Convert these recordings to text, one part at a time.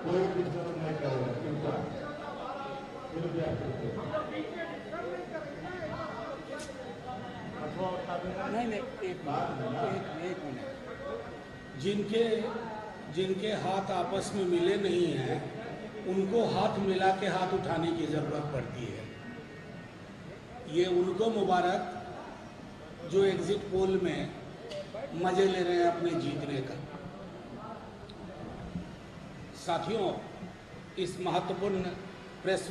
कोई डिस्टर्ब नहीं करेगा, चिंता नहीं, एक मिनट। जिनके हाथ आपस में मिले नहीं हैं उनको हाथ मिला के हाथ उठाने की ज़रूरत पड़ती है। ये उनको मुबारक जो एग्जिट पोल में मजे ले रहे हैं अपने जीतने का। साथियों, इस महत्वपूर्ण प्रेस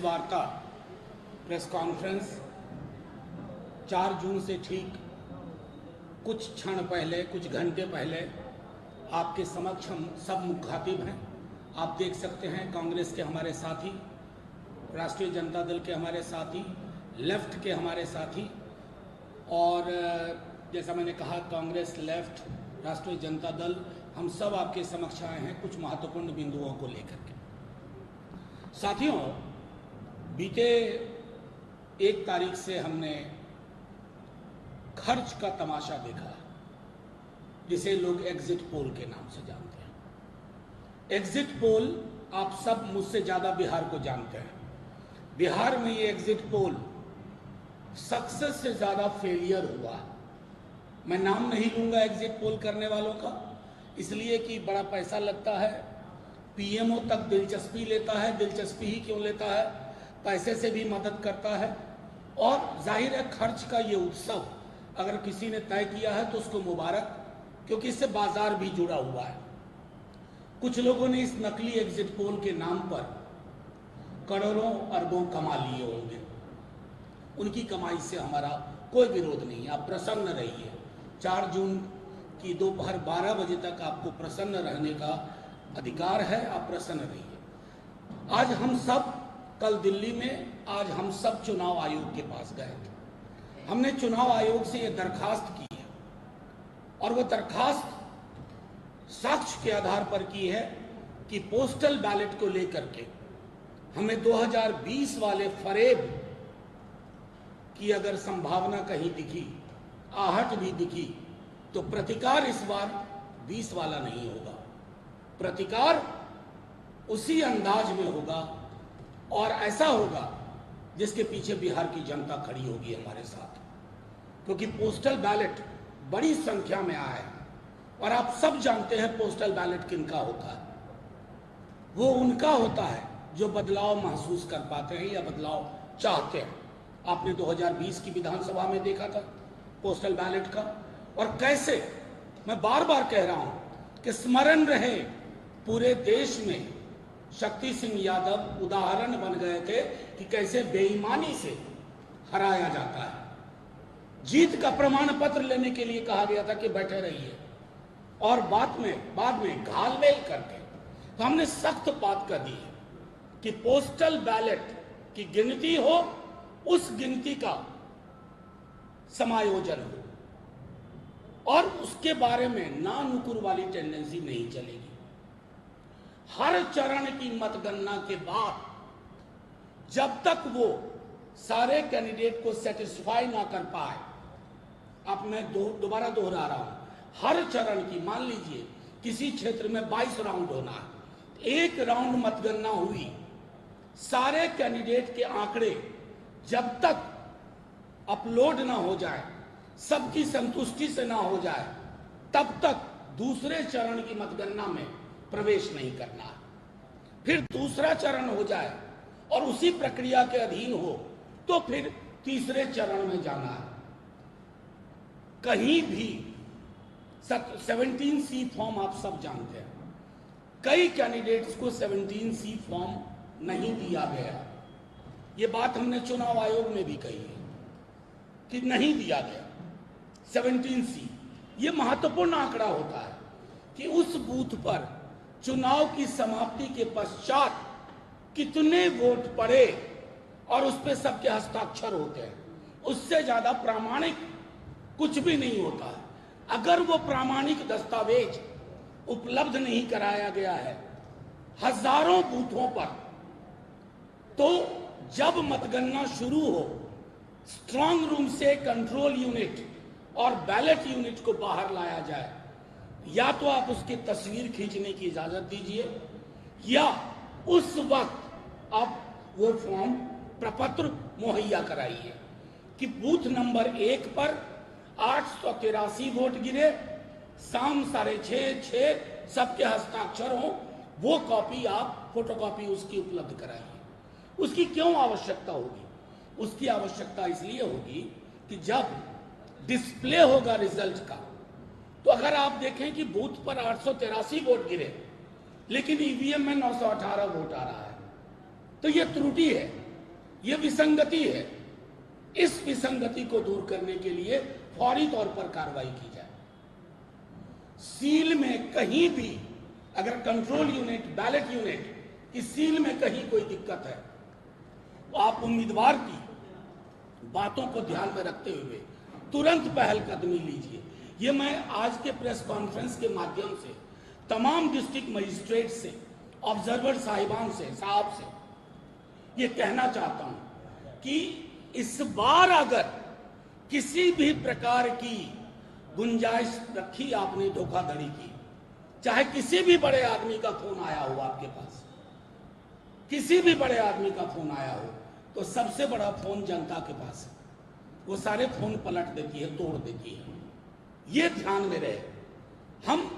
कॉन्फ्रेंस 4 जून से ठीक कुछ क्षण पहले, कुछ घंटे पहले आपके समक्ष हम सब मुखातिब हैं। आप देख सकते हैं कांग्रेस के हमारे साथी, राष्ट्रीय जनता दल के हमारे साथी, लेफ्ट के हमारे साथी, और जैसा मैंने कहा कांग्रेस, लेफ्ट, राष्ट्रीय जनता दल, हम सब आपके समक्ष आए हैं कुछ महत्वपूर्ण बिंदुओं को लेकर के। साथियों, बीते 1 तारीख से हमने खर्च का तमाशा देखा, जिसे लोग एग्जिट पोल के नाम से जानते हैं। एग्जिट पोल आप सब मुझसे ज़्यादा बिहार को जानते हैं। बिहार में ये एग्जिट पोल सक्सेस से ज़्यादा फेलियर हुआ। मैं नाम नहीं लूँगा एग्जिट पोल करने वालों का, इसलिए कि बड़ा पैसा लगता है, पीएमओ तक दिलचस्पी लेता है। दिलचस्पी ही क्यों लेता है, पैसे से भी मदद करता है। और जाहिर है खर्च का ये उत्सव अगर किसी ने तय किया है तो उसको मुबारक, क्योंकि इससे बाजार भी जुड़ा हुआ है। कुछ लोगों ने इस नकली एग्जिट पोल के नाम पर करोड़ों अरबों कमा लिए होंगे। उनकी कमाई से हमारा कोई विरोध नहीं है, आप प्रसन्न रहिए। 4 जून की दोपहर 12 बजे तक आपको प्रसन्न रहने का अधिकार है, आप प्रसन्न रहिए। आज हम सब, कल दिल्ली में, आज हम सब चुनाव आयोग के पास गए थे। हमने चुनाव आयोग से ये दरखास्त की है, और वो दरखास्त साक्ष्य के आधार पर की है कि पोस्टल बैलेट को लेकर के हमें 2020 वाले फरेब की अगर संभावना कहीं दिखी, आहट भी दिखी, तो प्रतिकार इस बार 20 वाला नहीं होगा। प्रतिकार उसी अंदाज में होगा और ऐसा होगा जिसके पीछे बिहार की जनता खड़ी होगी हमारे साथ, क्योंकि पोस्टल बैलेट बड़ी संख्या में आया है। और आप सब जानते हैं पोस्टल बैलेट किनका होता है। वो उनका होता है जो बदलाव महसूस कर पाते हैं या बदलाव चाहते हैं। आपने 2020 की विधानसभा में देखा था पोस्टल बैलेट का, और कैसे, मैं बार बार कह रहा हूं कि स्मरण रहे पूरे देश में शक्ति सिंह यादव उदाहरण बन गए थे कि कैसे बेईमानी से हराया जाता है। जीत का प्रमाण पत्र लेने के लिए कहा गया था कि बैठे रहिए, और बाद में घालमेल करके तो हमने सख्त बात कर दी है कि पोस्टल बैलेट की गिनती हो, उस गिनती का समायोजन हो, और उसके बारे में ना नुकुर वाली टेंडेंसी नहीं चलेगी। हर चरण की मतगणना के बाद जब तक वो सारे कैंडिडेट को सेटिस्फाई ना कर पाए, अब मैं दोबारा दोहरा रहा हूं, हर चरण की, मान लीजिए किसी क्षेत्र में 22 राउंड होना है, 1 राउंड मतगणना हुई, सारे कैंडिडेट के आंकड़े जब तक अपलोड ना हो जाए, सबकी संतुष्टि से ना हो जाए, तब तक दूसरे चरण की मतगणना में प्रवेश नहीं करना है। फिर दूसरा चरण हो जाए और उसी प्रक्रिया के अधीन हो तो फिर तीसरे चरण में जाना है। कहीं भी 17C फॉर्म आप सब जानते हैं, कई कैंडिडेट्स को 17C फॉर्म नहीं दिया गया। ये बात हमने चुनाव आयोग में भी कही है कि नहीं दिया गया 17C। ये महत्वपूर्ण आंकड़ा होता है कि उस बूथ पर चुनाव की समाप्ति के पश्चात कितने वोट पड़े और उस पर सबके हस्ताक्षर होते हैं। उससे ज्यादा प्रामाणिक कुछ भी नहीं होता है। अगर वो प्रामाणिक दस्तावेज उपलब्ध नहीं कराया गया है हजारों बूथों पर, तो जब मतगणना शुरू हो, स्ट्रांग रूम से कंट्रोल यूनिट और बैलेट यूनिट को बाहर लाया जाए। या तो आप उसकी तस्वीर खींचने की इजाजत दीजिए, या उस वक्त आप वो फॉर्म प्रपत्र मुहैया कराइए कि बूथ नंबर 1 पर 883 वोट गिरे, शाम 6:30 सबके हस्ताक्षर हो, वो कॉपी आप फोटोकॉपी उसकी उपलब्ध कराइए। उसकी क्यों आवश्यकता होगी? उसकी आवश्यकता इसलिए होगी कि जब डिस्प्ले होगा रिजल्ट का, तो अगर आप देखें कि बूथ पर 883 वोट गिरे लेकिन ईवीएम में 918 वोट आ रहा है, तो यह त्रुटि है, यह विसंगति है। इस विसंगति को दूर करने के लिए फौरी तौर पर कार्रवाई की जाए। सील में कहीं भी अगर कंट्रोल यूनिट, बैलेट यूनिट की सील में कहीं कोई दिक्कत है, तो आप उम्मीदवार की बातों को ध्यान में रखते हुए तुरंत पहल कदमी लीजिए। ये मैं आज के प्रेस कॉन्फ्रेंस के माध्यम से तमाम डिस्ट्रिक्ट मजिस्ट्रेट से, ऑब्जर्वर साहिबान से, साहब से ये कहना चाहता हूं कि इस बार अगर किसी भी प्रकार की गुंजाइश रखी आपने धोखाधड़ी की, चाहे किसी भी बड़े आदमी का फोन आया हो आपके पास, किसी भी बड़े आदमी का फोन आया हो, तो सबसे बड़ा फोन जनता के पास है। वो सारे फोन पलट देती है, तोड़ देती है। ये ध्यान में रहे। हम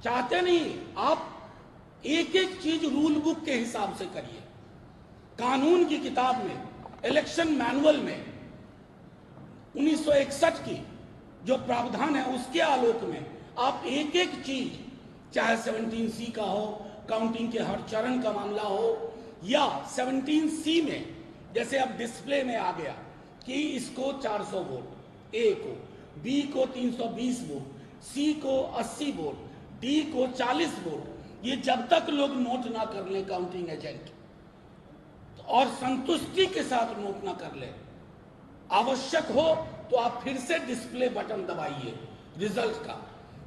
चाहते नहीं, आप एक एक चीज रूल बुक के हिसाब से करिए। कानून की किताब में, इलेक्शन मैनुअल में 1961 की जो प्रावधान है उसके आलोक में आप एक एक चीज, चाहे 17C का हो, काउंटिंग के हर चरण का मामला हो, या 17C में जैसे अब डिस्प्ले में आ गया कि इसको 400 वोट ए को, बी को 320 वोट, सी को 80 वोट, डी को 40 वोट, ये जब तक लोग नोट ना कर ले काउंटिंग एजेंट और संतुष्टि के साथ नोट ना कर ले, आवश्यक हो तो आप फिर से डिस्प्ले बटन दबाइए रिजल्ट का,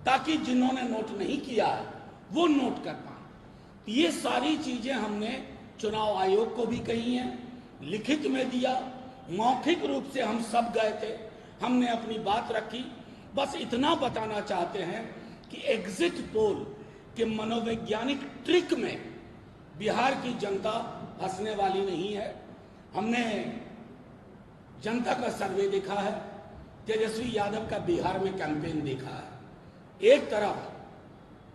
ताकि जिन्होंने नोट नहीं किया है वो नोट कर पाए। ये सारी चीजें हमने चुनाव आयोग को भी कही हैं, लिखित में दिया, मौखिक रूप से हम सब गए थे, हमने अपनी बात रखी। बस इतना बताना चाहते हैं कि एग्जिट पोल के मनोवैज्ञानिक ट्रिक में बिहार की जनता हंसने वाली नहीं है। हमने जनता का सर्वे देखा है, तेजस्वी यादव का बिहार में कैंपेन देखा है। एक तरफ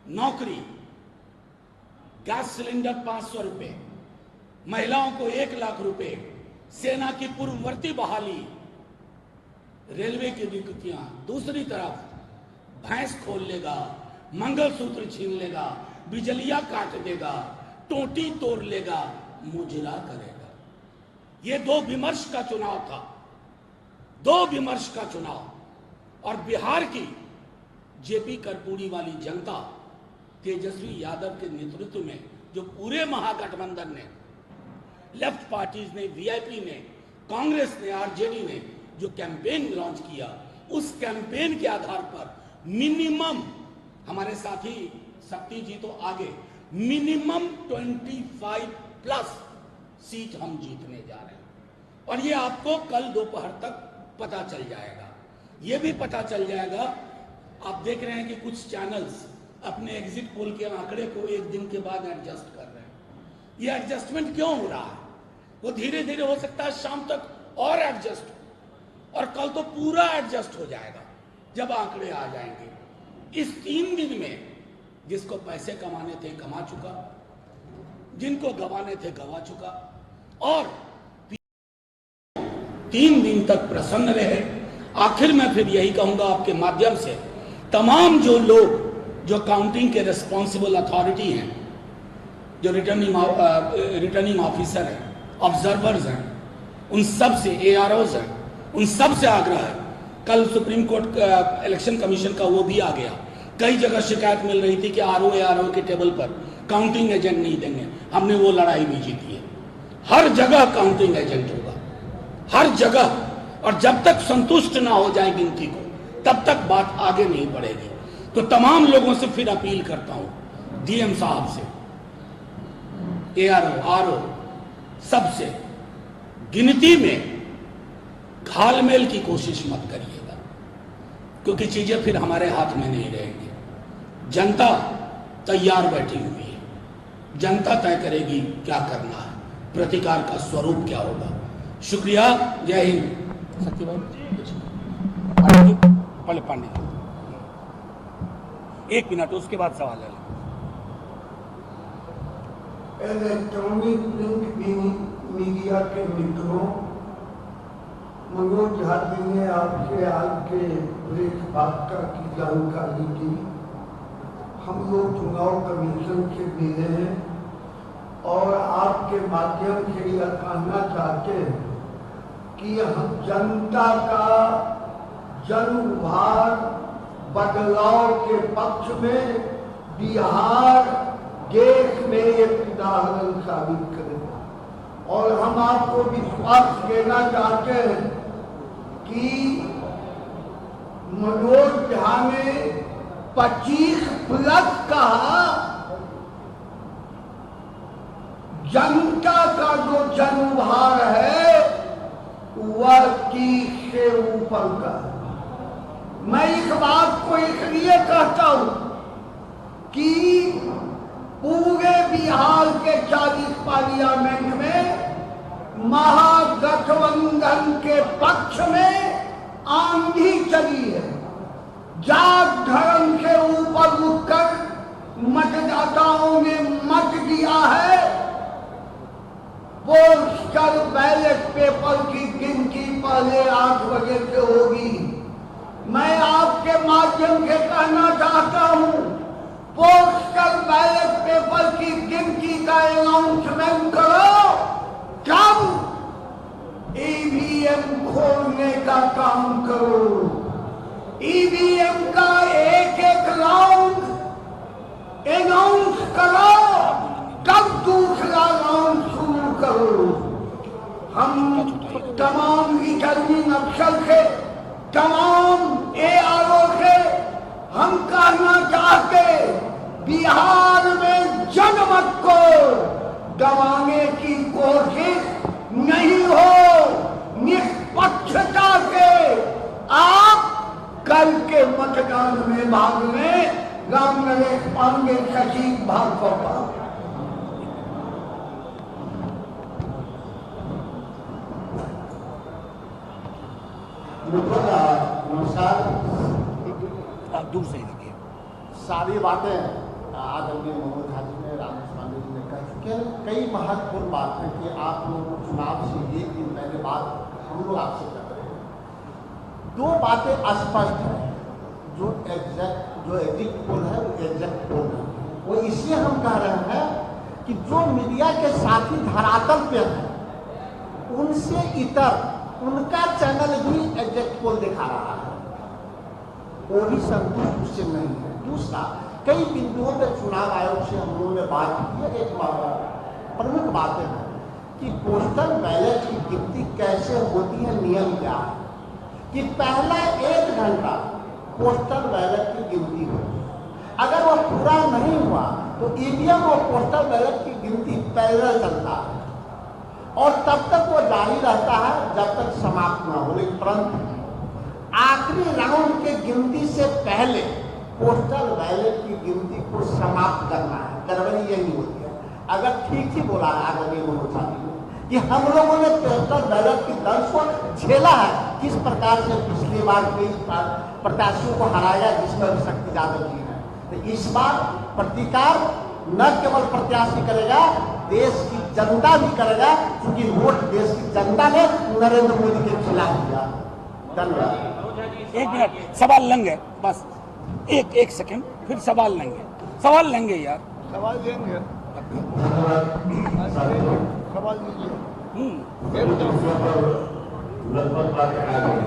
नौकरी, गैस सिलेंडर 500 रुपए, महिलाओं को 1 लाख रुपए, सेना की पूर्ववर्ती बहाली, रेलवे की नियुक्तियां, दूसरी तरफ भैंस खोल लेगा, मंगलसूत्र छीन लेगा, बिजलियां काट देगा, टोटी तोड़ लेगा, मुजरा करेगा। ये 2 विमर्श का चुनाव था, 2 विमर्श का चुनाव। और बिहार की जेपी कर्पूरी वाली जनता तेजस्वी यादव के नेतृत्व में, जो पूरे महागठबंधन ने, लेफ्ट पार्टीज ने, वीआईपी ने, कांग्रेस ने, आरजेडी ने जो कैंपेन लॉन्च किया, उस कैंपेन के आधार पर मिनिमम, हमारे साथी शक्ति जी तो आगे, मिनिमम 25+ सीट हम जीतने जा रहे हैं। और ये आपको कल दोपहर तक पता चल जाएगा। ये भी पता चल जाएगा, आप देख रहे हैं कि कुछ चैनल्स अपने एग्जिट पोल के आंकड़े को 1 दिन के बाद एडजस्ट कर रहे हैं। ये एडजस्टमेंट क्यों हो रहा है? वो धीरे धीरे हो सकता है शाम तक और एडजस्ट हो, और कल तो पूरा एडजस्ट हो जाएगा जब आंकड़े आ जाएंगे। इस 3 दिन में जिसको पैसे कमाने थे कमा चुका, जिनको गंवाने थे गंवा चुका, और 3 दिन तक प्रसन्न रहे। आखिर में फिर यही कहूंगा आपके माध्यम से, तमाम जो लोग जो काउंटिंग के रिस्पॉन्सिबल अथॉरिटी हैं, जो रिटर्निंग ऑफिसर हैं, ऑब्जर्वर्स हैं, उन सब से, AROs हैं, उन सब से आग्रह है। कल सुप्रीम कोर्ट इलेक्शन कमीशन का वो भी आ गया। कई जगह शिकायत मिल रही थी कि ARO के टेबल पर काउंटिंग एजेंट नहीं देंगे। हमने वो लड़ाई भी जीती है। हर जगह काउंटिंग एजेंट होगा, हर जगह। और जब तक संतुष्ट ना हो जाए गिनती को, तब तक बात आगे नहीं बढ़ेगी। तो तमाम लोगों से फिर अपील करता हूं, DM साहब से, ARO सबसे, गिनती में घालमेल की कोशिश मत करिएगा, क्योंकि चीजें फिर हमारे हाथ में नहीं रहेंगी। जनता तैयार बैठी हुई है, जनता तय करेगी क्या करना है, प्रतिकार का स्वरूप क्या होगा। शुक्रिया, जय हिंद। सत्यभाई पहले पांडे जी 1 मिनट, उसके बाद सवाल है। इलेक्ट्रॉनिक प्रिंट मीडिया के मित्रों, मनोज झा जी ने आपके आज के ब्रेकफास्ट की जानकारी दी। हम लोग चुनाव कमीशन से मिले हैं और आपके माध्यम से यह कहना चाहते हैं कि हम जनता का जनभार बदलाव के पक्ष में बिहार देश में एक उदाहरण साबित करेगा। और हम आपको विश्वास देना चाहते हैं कि मनोज झा ने 25+ कहा, जनता का जो जनभार है वह 30 से ऊपर का। मैं इस बात को इसलिए कहता हूं कि पूरे बिहार के 40 पार्लियामेंट में महागठबंधन के पक्ष में आंधी चली है। जात धर्म से ऊपर उठकर मतदाताओं ने मत दिया है। पोस्टल बैलेट पेपर की गिनती पहले 8 बजे से होगी। मैं आपके माध्यम से कहना चाहता हूं, पोस्टल बैलेट पेपर की गिनती का अनाउंसमेंट करो, कब ईवीएम खोलने का काम करो। ईवीएम का एक राउंड अनाउंस करो, कब दूसरा राउंड शुरू करो। हम तमाम रिटर्निंग अफसर से, तमाम ARO से हम कहना चाहते, बिहार में जनमत को दबाने की कोशिश नहीं हो। निष्पक्षता से आप कल के मतदान में भाग लें। राम नरेश पांडे, सचिव, भागपा। नमस्कार। दूर से ही लगे। सारी बातें आदरणीय मनोज झा जी ने, रामेश पांडे जी ने कह चुके हैं। कई महत्वपूर्ण बात है कि आप लोग चुनाव से 1 दिन पहले बात हम लोग आपसे कर रहे हैं। 2 बातें स्पष्ट है। जो एग्जिट पोल है वो एग्जैक्ट पोल है। वो इसलिए हम कह रहे हैं कि जो मीडिया के साथी धरातल पे हैं उनसे इतर उनका चैनल भी एग्जैक्ट पोल दिखा रहा है, वो भी संतुष्ट उससे नहीं है। दूसरा, कई बिंदुओं पर चुनाव आयोग से हम लोगों ने बात की है। एक प्रमुख बातें हैं कि पोस्टल बैलेट की गिनती कैसे होती है, नियम क्या है कि पहला 1 घंटा पोस्टल बैलेट की गिनती होती है। अगर वो पूरा नहीं हुआ तो ईवीएम और पोस्टल बैलेट की गिनती पैरेलल चलता है और तब तक वो जारी रहता है जब तक समाप्त ना हो। लेकिन परंतु आखिरी राउंड के गिनती से पहले पोस्टल बैलेट की गिनती को समाप्त करना है। गड़बड़ी यही होती है। अगर ठीक ही बोला है आदरणीय मनोज झा जी ने कि हम लोगों ने पोस्टल बैलेट की दर्ज को झेला है, किस प्रकार से पिछली बार 23 प्रत्याशियों को हराया जिसमें शक्ति यादव जी है। तो इस बार प्रतिकार न केवल प्रत्याशी करेगा, देश की जनता भी करेगा, क्योंकि वोट देश की जनता ने नरेंद्र मोदी के खिलाफ दिया। धन्यवाद। 1 मिनट, सवाल लेंगे बस। एक सेकंड, फिर सवाल लेंगे। सवाल लेंगे यार, सवाल देंगे। सवाल दीजिए। लगभग बातें आ गई।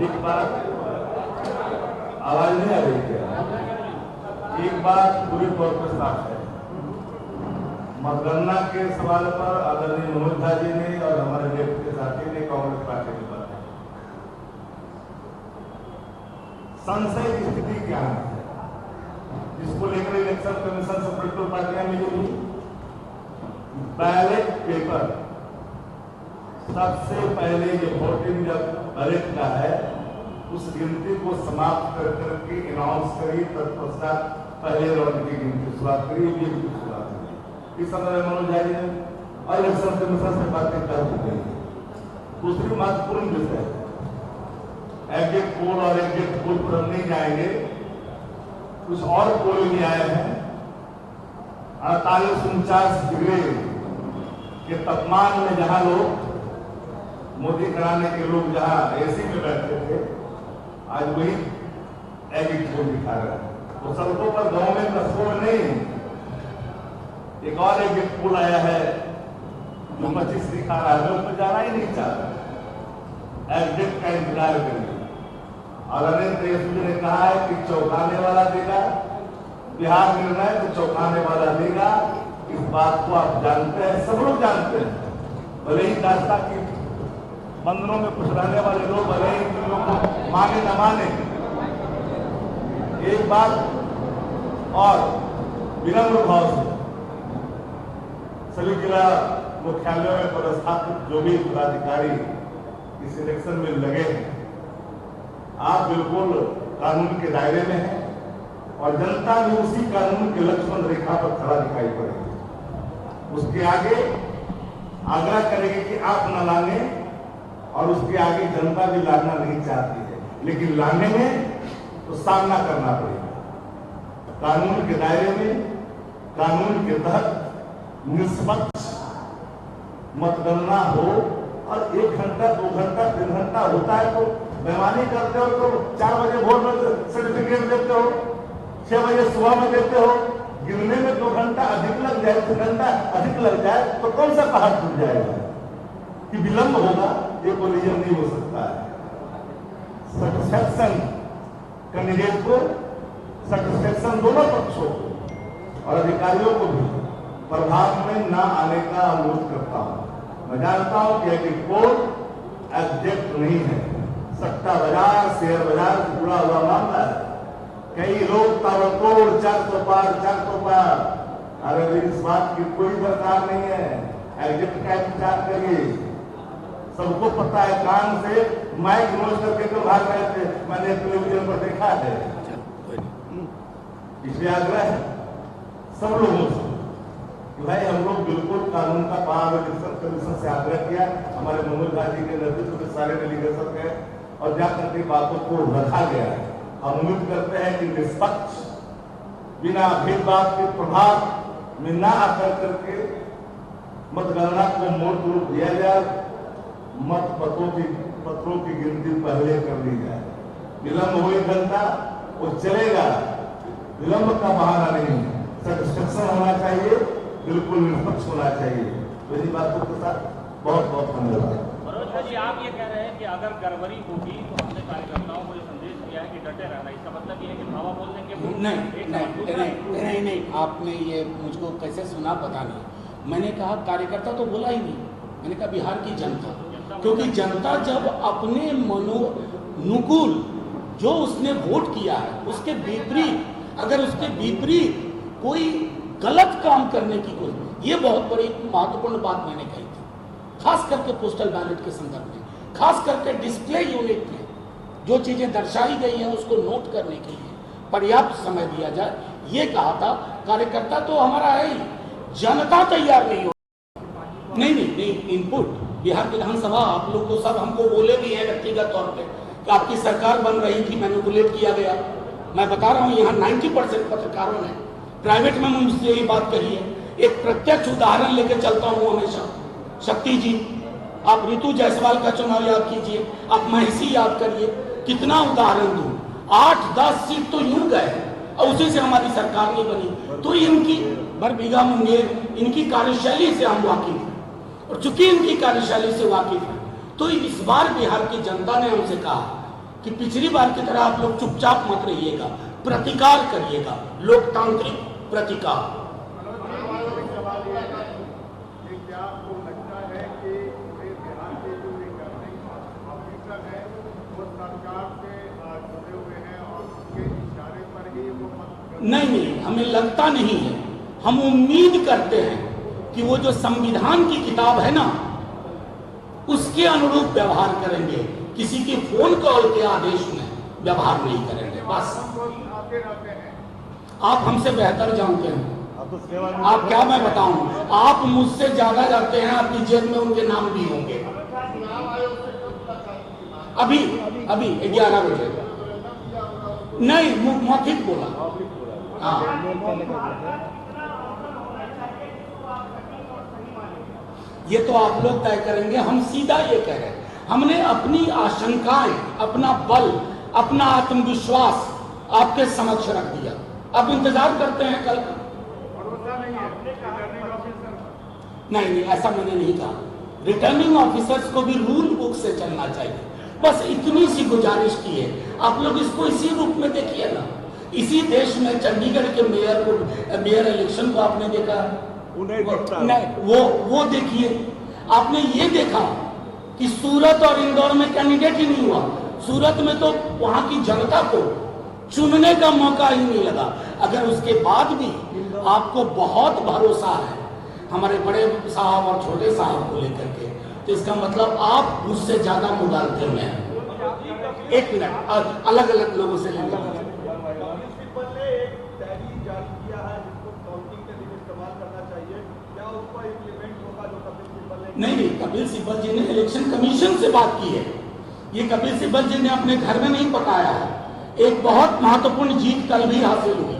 एक बात आवाज नहीं आ रही है। एक बात पूरी तौर पर साफ है। मतगणना के सवाल पर आदरणीय मनोज झा जी ने और हमारे लेफ्ट के साथी ने कांग्रेस पार्टी की बात है। संशय की स्थिति क्या है, जिसको लेकर इलेक्शन कमीशन से पोलिटिकल पार्टियां मिली। बैलेट पेपर सबसे पहले ये वोटिंग जब बैलेट का है उस गिनती को समाप्त कर करके अनाउंस करी, तत्पश्चात पहले राउंड की गिनती शुरुआत करी, ये भी शुरुआत हुई। इस समय मनोज झा जी ने और इलेक्शन कमीशन से बातें कर चुके हैं। दूसरी महत्वपूर्ण विषय एग्जिट पोल और एग्जिट पोल पर हम नहीं जाएंगे, कुछ और पोल भी आए हैं। 48-49 डिग्री के तापमान में जहां लोग मोदी कराने के लोग जहां एसी में बैठते थे, आज वही एग्जिट पोल दिखा रहे हैं। तो सड़कों पर गांव में कस्बों में नहीं, एक और एग्जिट पोल आया है जो 25 दिखा रहा है, उस पर जाना ही नहीं चाहता, एग्जिट का इंतजार करिए। और नरेंद्र मोदी ने कहा है कि चौंकाने वाला देगा, बिहार निर्णय तो चौंकाने वाला देगा। इस बात को आप जानते हैं, सब लोग जानते हैं। भले ही दास्ता की मंदिरों में कुछ रहने वाले लोग भले ही इन लोगों को माने न माने, एक बात और विनम्र भाव से सभी जिला मुख्यालयों में पदस्थापित जो भी पदाधिकारी इस इलेक्शन में लगे हैं, आप बिल्कुल कानून के दायरे में हैं और जनता भी उसी कानून के लक्ष्मण रेखा पर खड़ा दिखाई पड़ेगी। उसके आगे आग्रह करेगी कि आप न लाने, और उसके आगे जनता भी लाना नहीं चाहती है, लेकिन लाने में तो सामना करना पड़ेगा। कानून के दायरे में, कानून के तहत निष्पक्ष मतगणना हो, और 1 घंटा 2 घंटा 3 घंटा होता है तो बेईमानी करते हो, तो 4 बजे भोर में सर्टिफिकेट देते हो, 6 बजे सुबह में देते हो, गिनने में 2 घंटा अधिक लग जाए, 3 घंटा अधिक लग जाए तो कौन सा पहाड़ टूट जाएगा कि विलंब होगा? ये कोलिजन नहीं हो सकता है। सेटिस्फैक्शन कैंडिडेट को, सेटिस्फैक्शन दोनों पक्षों को और अधिकारियों को भी प्रभाव में न आने का अनुरोध करता हूं। मैं जानता हूं कि एग्जिट पोल एग्जैक्ट नहीं है, सट्टा बाजार, शेयर बाजार से जुड़ा हुआ मामला है। कई लोग ताबड़तोड़ 400 पार 400 पार, अरे इस बात की कोई दरकार नहीं है। एग्जिट का इंतजार करिए, सबको पता है। कान से माइक नोच करके तो भाग रहे थे, मैंने टेलीविजन पर देखा है। इसलिए आग्रह है सब लोगों से कि भाई हम लोग बिल्कुल कानून का पालन, इलेक्शन कमीशन से आग्रह किया, हमारे मनोज झा जी के नेतृत्व में सारे डेलीगेशन गए और जाकर के बातों को रखा गया है। हम उम्मीद करते हैं कि निष्पक्ष, बिना भेदभाव के प्रभाव में न आकर करके मतगणना को मोड़ तोड़ दिया जाए, मत पत्रों की गिनती पहले कर ली जाए। विलंब हो 1 घंटा वो चलेगा, विलंब का बहाना नहीं, सेटिस्फैक्शन होना चाहिए, बिल्कुल निष्पक्ष होना चाहिए। तो इन्हीं बातों के साथ बहुत बहुत धन्यवाद। मनोज जी, आप ये कह रहे हैं कि अगर गड़बड़ी होगी तो हमने कार्यकर्ताओं को ये संदेश दिया है कि डटे रहना, इसका मतलब ये है कि धावा बोल देंगे? नहीं, आपने ये मुझको कैसे सुना पता नहीं। मैंने कहा कार्यकर्ता तो बोला ही नहीं, मैंने कहा बिहार की जनता, क्योंकि जनता जब अपने मनोनुकूल जो उसने वोट किया है उसके विपरीत, अगर उसके विपरीत कोई गलत काम करने की कोशिश, ये बहुत बड़ी महत्वपूर्ण बात मैंने कही थी, खास करके पोस्टल बैलेट के संदर्भ में, खास करके डिस्प्ले यूनिट में जो चीजें दर्शाई गई हैं उसको नोट करने के लिए पर्याप्त समय दिया जाए, ये कहा था। कार्यकर्ता तो हमारा है ही, जनता तैयार नहीं हो। नहीं, इनपुट बिहार विधानसभा आप लोग तो सब हमको बोले भी है व्यक्तिगत तौर पे कि आपकी सरकार बन रही थी, मैनिपुलेट किया गया। मैं बता रहा हूं यहाँ 90% पत्रकारों ने प्राइवेट में मुझसे यही बात कही है। एक प्रत्यक्ष उदाहरण लेके चलता हूं हमेशा, शक्ति जी, आप ऋतु जायसवाल का चुनाव याद कीजिए, आप महिषी याद करिए, कितना उदाहरण दूं, 8-10 सीट तो यूं गए और उसी से हमारी सरकार नहीं बनी। तो इनकी बरबीघा मुंगेर, इनकी कार्यशैली से हम वाकिफ हैं, और चूंकि इनकी कार्यशैली से वाकिफ हैं तो इस बार बिहार की जनता ने हमसे कहा कि पिछली बार की तरह आप लोग चुपचाप मत रहिएगा, प्रतिकार करिएगा, लोकतांत्रिक प्रतिकार। नहीं, हमें लगता नहीं है, हम उम्मीद करते हैं कि वो जो संविधान की किताब है ना उसके अनुरूप व्यवहार करेंगे, किसी के फोन कॉल के आदेश में व्यवहार नहीं करेंगे। बस आप हमसे बेहतर जानते हैं। अब तो सेवा आप क्या मैं बताऊं, आप मुझसे ज्यादा जानते हैं, आपकी जेब में उनके नाम भी होंगे। अभी अभी 11 बजे नहीं, मौखिक बोला। हाँ, ये तो आप लोग तय करेंगे। हम सीधा ये कह रहे हैं, हमने अपनी आशंकाएं, अपना बल, अपना आत्मविश्वास आपके समक्ष रख दिया। अब इंतजार करते हैं कल का। नहीं, ऐसा मैंने नहीं कहा। रिटर्निंग ऑफिसर्स को भी रूल बुक से चलना चाहिए। बस इतनी सी गुजारिश की है। आप लोग इसको इसी रूप में देखिए ना। इसी देश में चंडीगढ़ के मेयर इलेक्शन को आपने देखा नहीं, वो देखिए। आपने ये देखा कि सूरत और इंदौर में कैंडिडेट ही नहीं हुआ। सूरत में तो वहां की जनता को चुनने का मौका ही नहीं लगा। अगर उसके बाद भी आपको बहुत भरोसा है हमारे बड़े साहब और छोटे साहब को लेकर के, तो इसका मतलब आप मुझसे ज्यादा मुदालते में हैं। एक मिनट, अलग अलग लोगों से लेंगे। नहीं, कपिल सिब्बल जी ने इलेक्शन कमीशन से बात की है। ये कपिल सिब्बल जी ने अपने घर में नहीं पकाया है। एक बहुत महत्वपूर्ण जीत कल भी हासिल हुई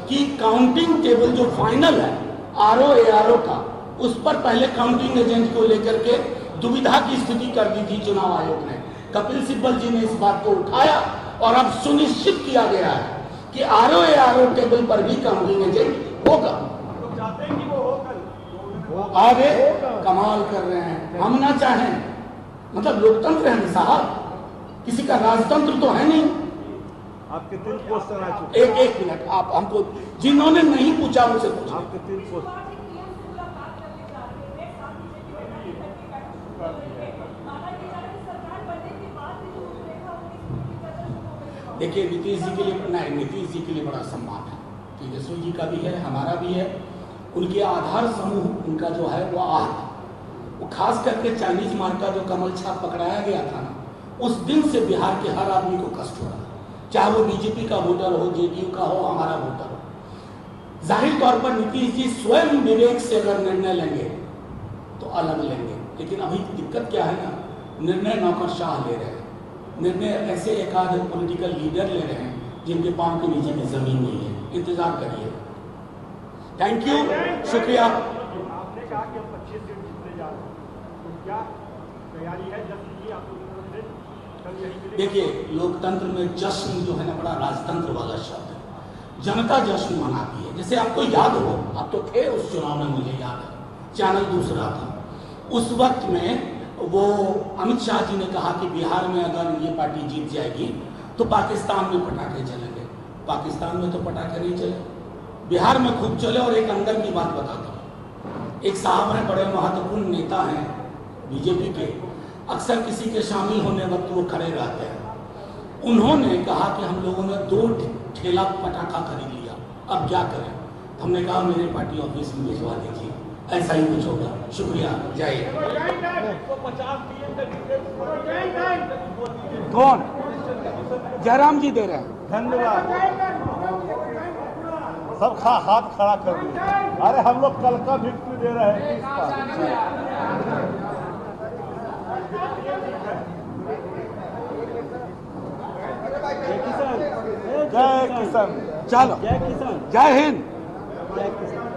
कि काउंटिंग टेबल जो फाइनल है RO का, उस पर पहले काउंटिंग एजेंट को लेकर के दुविधा की स्थिति कर दी थी चुनाव आयोग ने। कपिल सिब्बल जी ने इस बात को उठाया और अब सुनिश्चित किया गया है कि RO टेबल पर भी काउंटिंग एजेंट होगा। अरे कमाल कर रहे हैं। हम ना चाहें, मतलब लोकतंत्र है साहब, किसी का राजतंत्र तो है नहीं। आपके 3 क्वेश्चन आ चुके। एक मिनट, आप हमको जिन्होंने नहीं पूछा उनसे पूछा। आपके 3 क्वेश्चन। देखिए, नीतीश जी के लिए नहीं, नीतीश जी के लिए बड़ा सम्मान है। तेजस्वी जी का भी है, हमारा भी है। उनके आधार समूह उनका जो है वो वो खास करके चाइनीज मार्ग का जो कमल छाप पकड़ाया गया था ना, उस दिन से बिहार के हर आदमी को कष्ट हो रहा, चाहे वो बीजेपी का वोटर हो, JDU का हो, हमारा वोटर हो। जाहिर तौर पर नीतीश जी स्वयं विवेक से अगर निर्णय लेंगे तो अलग लेंगे, लेकिन अभी दिक्कत क्या है ना, निर्णय नौकरशाह ले रहे हैं। निर्णय ऐसे एक आध पॉलिटिकल लीडर ले रहे हैं जिनके पांव के नीचे की जमीन नहीं है। इंतजार करिए। थैंक यू, शुक्रिया। आपने कहा कि हम 25 सीट जीतने जा रहे हैं, तो क्या तैयारी है जल्द की आपको? देखिए, लोकतंत्र में जश्न जो है ना, बड़ा राजतंत्र वाला शब्द है। जनता जश्न मनाती है। जैसे आपको याद हो, आप तो थे उस चुनाव में, मुझे याद है, चैनल दूसरा था। उस वक्त में वो अमित शाह जी ने कहा कि बिहार में अगर ये पार्टी जीत जाएगी तो पाकिस्तान में पटाखे चलेंगे। पाकिस्तान में तो पटाखे नहीं चले, बिहार में खूब चले। और एक अंदर की बात बताता हूँ, एक साहब हैं, बड़े महत्वपूर्ण नेता हैं बीजेपी के, अक्सर किसी के शामिल होने वक्त वो खड़े रहते हैं। उन्होंने कहा कि हम लोगों ने 2 ठेला पटाखा खरीद लिया, अब क्या करें? हमने कहा मेरे पार्टी ऑफिस में भिजवा दीजिए, ऐसा ही कुछ होगा। शुक्रिया, जय। कौन? जयराम जी दे रहे हैं। धन्यवाद। सब हाथ खड़ा कर दिए। अरे हम लोग कल का विक्ट्री दे रहे हैं जय किसान। चलो, जय किसान, जय हिंद। जय किसान।